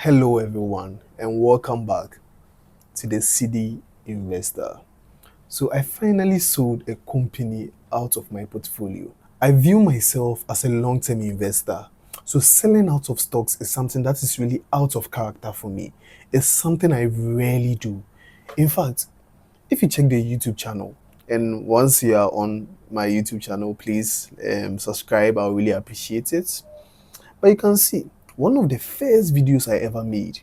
Hello, everyone, and welcome back to the Cedi Investor. So, I finally sold a company out of my portfolio. I view myself as a long term investor. So, selling out of stocks is something that is really out of character for me. It's something I rarely do. In fact, if you check the YouTube channel, and once you are on my YouTube channel, please subscribe. I really appreciate it. But you can see one of the first videos I ever made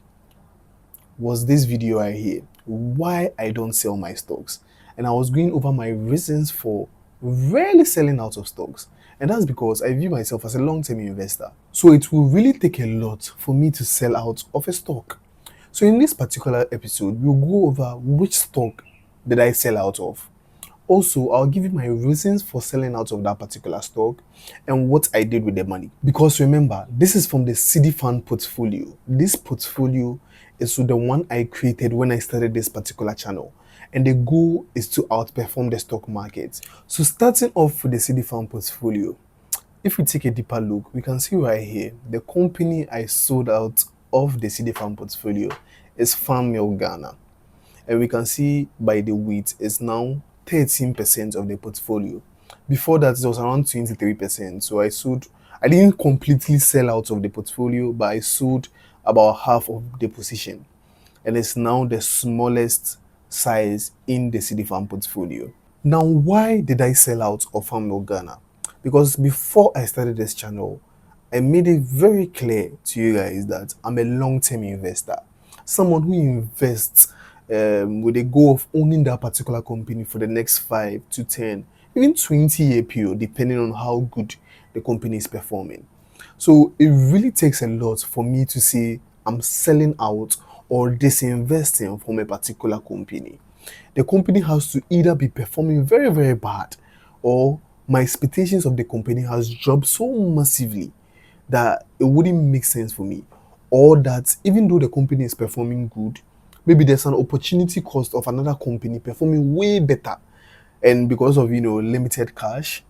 was this video right here, why I don't sell my stocks. And I was going over my reasons for rarely selling out of stocks. And that's because I view myself as a long-term investor. So it will really take a lot for me to sell out of a stock. So in this particular episode, we'll go over which stock did I sell out of. Also, I'll give you my reasons for selling out of that particular stock and what I did with the money. Because remember, this is from the Cedi Fund portfolio. This portfolio is the one I created when I started this particular channel. And the goal is to outperform the stock market. So starting off with the Cedi Fund portfolio, if we take a deeper look, we can see right here, the company I sold out of the Cedi Fund portfolio is Farm Milk Ghana. And we can see by the weight is now 13% of the portfolio. Before that, it was around 23%. So I didn't completely sell out of the portfolio, but I sold about half of the position. And it's now the smallest size in the Cedi Farm portfolio. Now, why did I sell out of Farm Milk Ghana? Because before I started this channel, I made it very clear to you guys that I'm a long-term investor, someone who invests with a goal of owning that particular company for the next 5 to 10, even 20-year period, depending on how good the company is performing. So it really takes a lot for me to say I'm selling out or disinvesting from a particular company. The company has to either be performing very, very bad, or my expectations of the company has dropped so massively that it wouldn't make sense for me. Or that even though the company is performing good, maybe there's an opportunity cost of another company performing way better. And because of limited cash,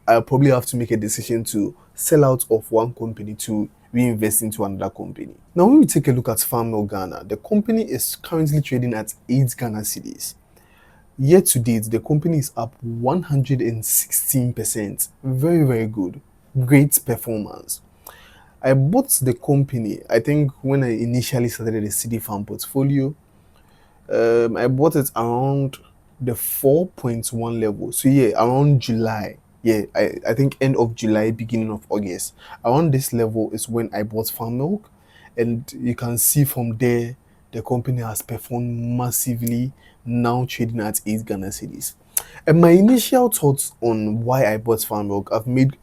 I'll probably have to make a decision to sell out of one company to reinvest into another company. Now, when we take a look at Farm Milk Ghana, the company is currently trading at 8 Ghana cedis. Year to date, the company is up 116%. Very, very good. Great performance. I bought the company, I think, when I initially started the Cedi Farm portfolio. I bought it around the 4.1 level. So yeah, around July. Yeah, I think end of July, beginning of August. Around this level is when I bought Farm Milk. And you can see from there, the company has performed massively, now trading at 8 Ghana cedis. And my initial thoughts on why I bought Farm Milk, I've made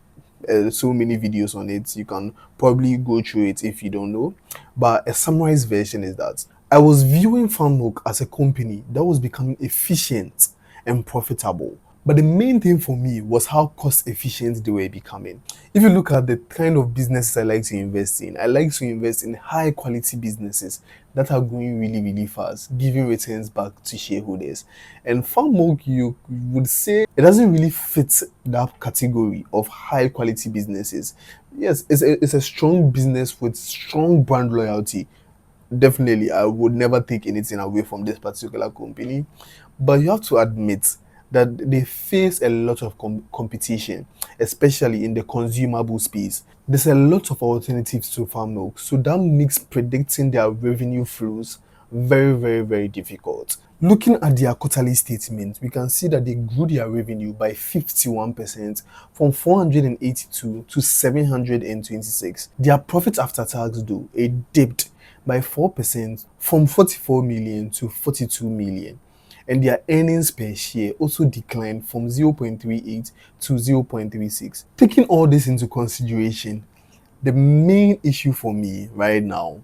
so many videos on it. You can probably go through it if you don't know. But a summarized version is that I was viewing Farm Milk as a company that was becoming efficient and profitable. But the main thing for me was how cost efficient they were becoming. If you look at the kind of businesses I like to invest in, I like to invest in high quality businesses that are growing really, really fast, giving returns back to shareholders. And Farm Milk, you would say it doesn't really fit that category of high quality businesses. Yes, it's a strong business with strong brand loyalty. Definitely, I would never take anything away from this particular company, but you have to admit that they face a lot of competition, especially in the consumable space. There's a lot of alternatives to Farm Milk, so that makes predicting their revenue flows very, very, very difficult. Looking at their quarterly statement, we can see that they grew their revenue by 51% from 482 to 726. Their profit after tax, though, it dipped by 4% from 44 million to 42 million. And their earnings per share also declined from 0.38 to 0.36. Taking all this into consideration, the main issue for me right now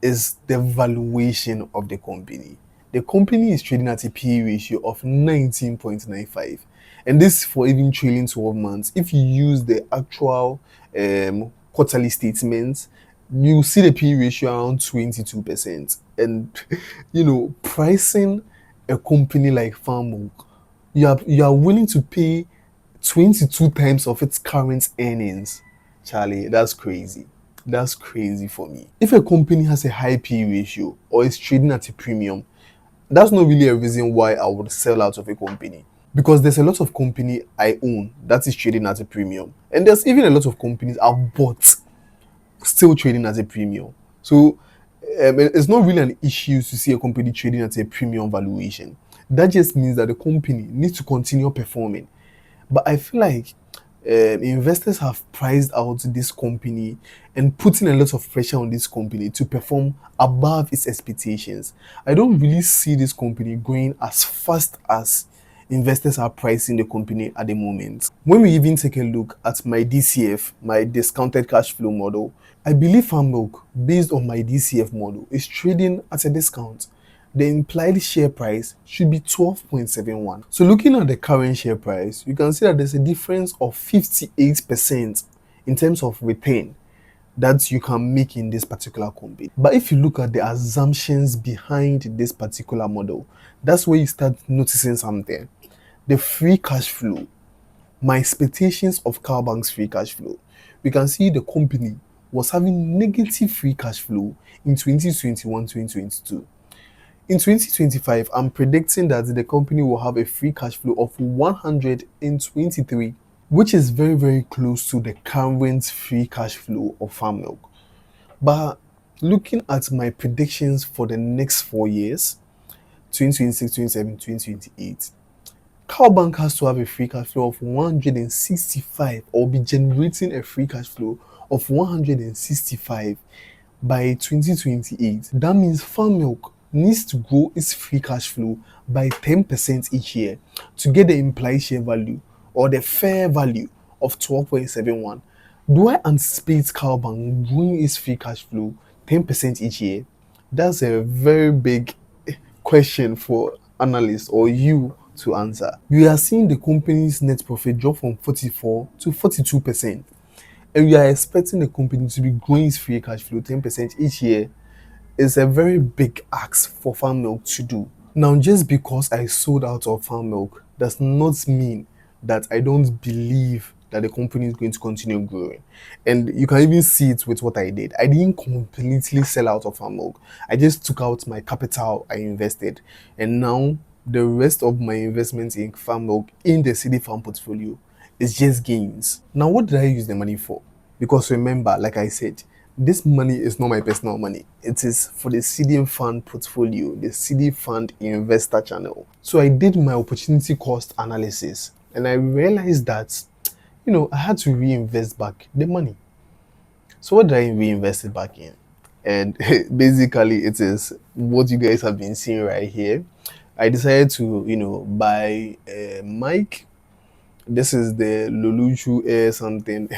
is the valuation of the company. The company is trading at a PE ratio of 19.95. And this for even trailing 12 months. If you use the actual quarterly statements, you see the PE ratio around 22%. And, pricing a company like Farm Milk, you are willing to pay 22 times of its current earnings. Charlie, that's crazy. That's crazy for me. If a company has a high P ratio or is trading at a premium, that's not really a reason why I would sell out of a company. Because there's a lot of company I own that is trading at a premium. And there's even a lot of companies I've bought still trading at a premium. So it's not really an issue to see a company trading at a premium valuation. That just means that the company needs to continue performing. But I feel like investors have priced out this company and putting a lot of pressure on this company to perform above its expectations. I don't really see this company going as fast as investors are pricing the company at the moment. When we even take a look at my DCF, my discounted cash flow model, I believe farm milk, based on my DCF model, is trading at a discount. The implied share price should be 12.71. So looking at the current share price, you can see that there's a difference of 58% in terms of return that you can make in this particular company. But if you look at the assumptions behind this particular model, that's where you start noticing something. The free cash flow, my expectations of Cowbank's free cash flow. We can see the company was having negative free cash flow in 2021-2022. In 2025, I'm predicting that the company will have a free cash flow of 123, which is very, very close to the current free cash flow of farm milk. But looking at my predictions for the next 4 years, 2026, 2027, 2028, Cowbank has to have a free cash flow of 165 or be generating a free cash flow of 165 by 2028. That means farm milk needs to grow its free cash flow by 10% each year to get the implied share value or the fair value of 12.71. Do I anticipate Cowbank growing its free cash flow 10% each year? That's a very big question for analysts or you to answer. We are seeing the company's net profit drop from 44 to 42%, and we are expecting the company to be growing its free cash flow 10% each year. Is a very big ask for farm milk to do. Now, just because I sold out of farm milk does not mean that I don't believe that the company is going to continue growing. And you can even see it with what I did. I didn't completely sell out of farm milk. I just took out my capital I invested. And now the rest of my investments in farm milk in the Cedi farm portfolio is just gains. Now, what did I use the money for? Because remember, like I said, this money is not my personal money. It is for the Cedi fund portfolio, the Cedi fund investor channel. So I did my opportunity cost analysis and I realized that, I had to reinvest back the money. So what did I reinvest it back in? And basically, it is what you guys have been seeing right here. I decided to, buy a mic. This is the Luluchu Air something.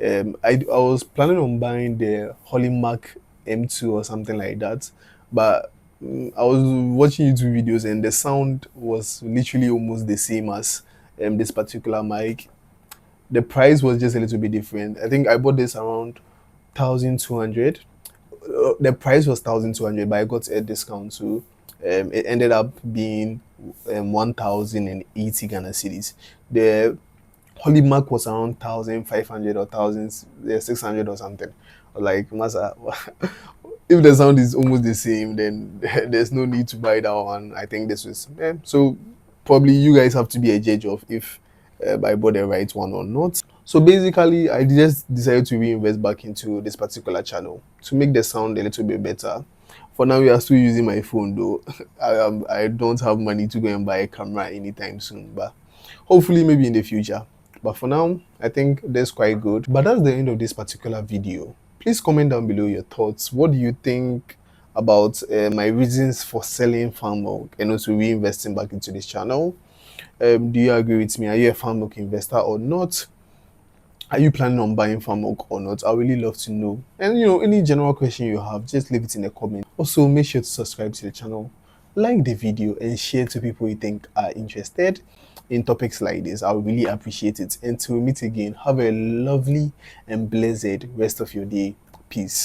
I was planning on buying the Hollymark M2 or something like that, but I was watching YouTube videos and the sound was literally almost the same as this particular mic. The price was just a little bit different. I think I bought this around 1,200. The price was 1,200, but I got a discount too. It ended up being 1,080 Ghana cedis. The Holy Mark was around 1,500 or 1,600 or something. Like, Masa, if the sound is almost the same, then there's no need to buy that one. I think this was so. Probably you guys have to be a judge of if I bought the right one or not. So basically, I just decided to reinvest back into this particular channel to make the sound a little bit better. For now, we are still using my phone though. I don't have money to go and buy a camera anytime soon, but hopefully maybe in the future. But for now, I think that's quite good. But that's the end of this particular video. Please comment down below your thoughts. What do you think about my reasons for selling farm milk and also reinvesting back into this channel? Do you agree with me? Are you a farm milk investor or not? Are you planning on buying farm milk or not? I really love to know. And any general question you have, just leave it in the comment. Also, make sure to subscribe to the channel, like the video, and share to people you think are interested in topics like this. I would really appreciate it. Until we meet again, have a lovely and blessed rest of your day. Peace.